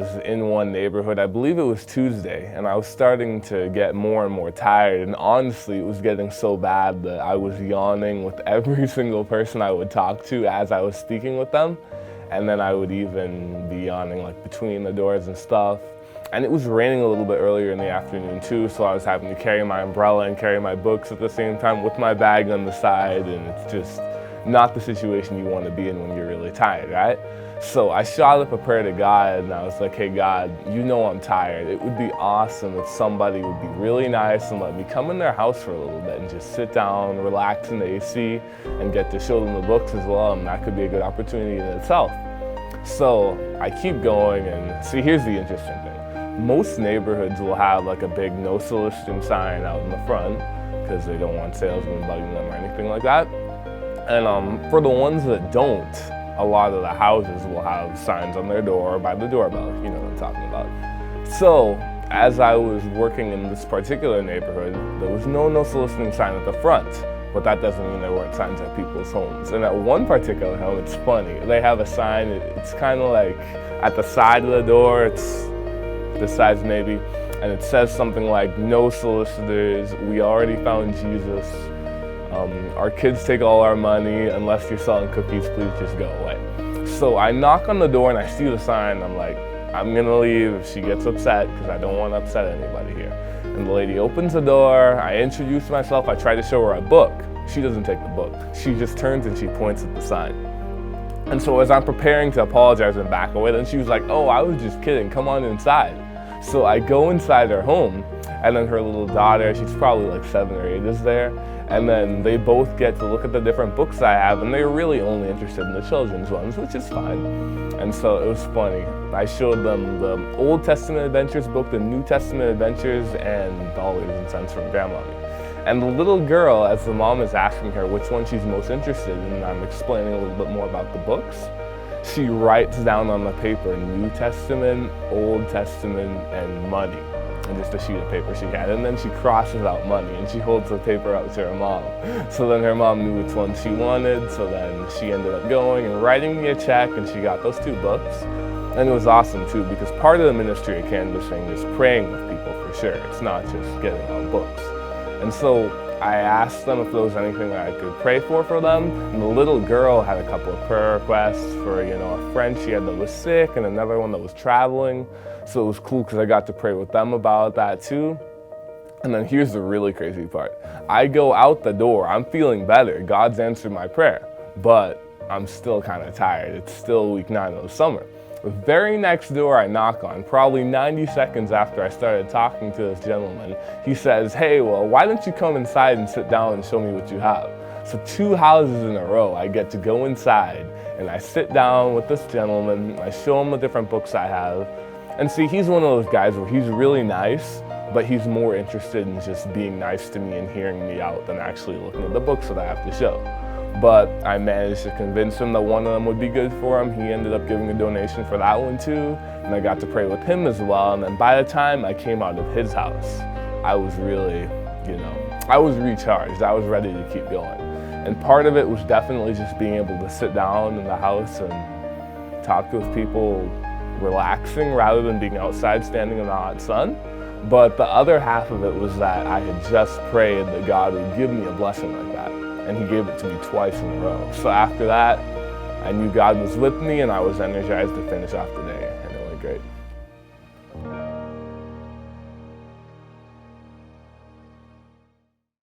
was in one neighborhood, I believe it was Tuesday, and I was starting to get more and more tired, and honestly it was getting so bad that I was yawning with every single person I would talk to as I was speaking with them, and then I would even be yawning like between the doors and stuff. And it was raining a little bit earlier in the afternoon too, so I was having to carry my umbrella and carry my books at the same time with my bag on the side, and it's just not the situation you want to be in when you're really tired, right? So I shot up a prayer to God, and I was like, hey God, you know I'm tired. It would be awesome if somebody would be really nice and let me come in their house for a little bit and just sit down, relax in the AC, and get to show them the books as well, and that could be a good opportunity in itself. So I keep going, and see, here's the interesting thing. Most neighborhoods will have like a big no soliciting sign out in the front because they don't want salesmen bugging them or anything like that. And for the ones that don't, a lot of the houses will have signs on their door by the doorbell, you know what I'm talking about. So as I was working in this particular neighborhood, there was no soliciting sign at the front, but that doesn't mean there weren't signs at people's homes. And at one particular home, it's funny, they have a sign, it's kind of like at the side of the door, it's this size maybe, and it says something like, no solicitors, we already found Jesus, our kids take all our money, unless you're selling cookies, please just go away. So I knock on the door and I see the sign, I'm like, I'm gonna leave if she gets upset, because I don't want to upset anybody here. And the lady opens the door, I introduce myself, I try to show her a book. She doesn't take the book. She just turns and she points at the sign. And so as I'm preparing to apologize and back away, then she was like, oh, I was just kidding, come on inside. So I go inside her home, and then her little daughter, she's probably like 7 or 8, is there. And then they both get to look at the different books I have, and they're really only interested in the children's ones, which is fine. And so it was funny. I showed them the Old Testament Adventures book, the New Testament Adventures, and Dollars and Cents from Grandma. And the little girl, as the mom is asking her which one she's most interested in, and I'm explaining a little bit more about the books, she writes down on the paper New Testament, Old Testament, and money. And just a sheet of paper she had. And then she crosses out money, and she holds the paper out to her mom. So then her mom knew which one she wanted, so then she ended up going and writing me a check, and she got those 2 books. And it was awesome too, because part of the ministry of canvassing is praying with people for sure. It's not just getting out books. And so I asked them if there was anything that I could pray for them. And the little girl had a couple of prayer requests for, a friend she had that was sick and another one that was traveling. So it was cool because I got to pray with them about that too. And then here's the really crazy part. I go out the door, I'm feeling better. God's answered my prayer, but I'm still kind of tired. It's still week 9 of the summer. The very next door I knock on, probably 90 seconds after I started talking to this gentleman, he says, hey, well, why don't you come inside and sit down and show me what you have? So 2 houses in a row, I get to go inside and I sit down with this gentleman, I show him the different books I have. And see, he's one of those guys where he's really nice, but he's more interested in just being nice to me and hearing me out than actually looking at the books that I have to show. But I managed to convince him that one of them would be good for him. He ended up giving a donation for that one too, and I got to pray with him as well. And then by the time I came out of his house, I was really, I was recharged. I was ready to keep going. And part of it was definitely just being able to sit down in the house and talk with people, relaxing rather than being outside standing in the hot sun. But the other half of it was that I had just prayed that God would give me a blessing like that. And he gave it to me twice in a row. So after that, I knew God was with me and I was energized to finish off the day, and it went great.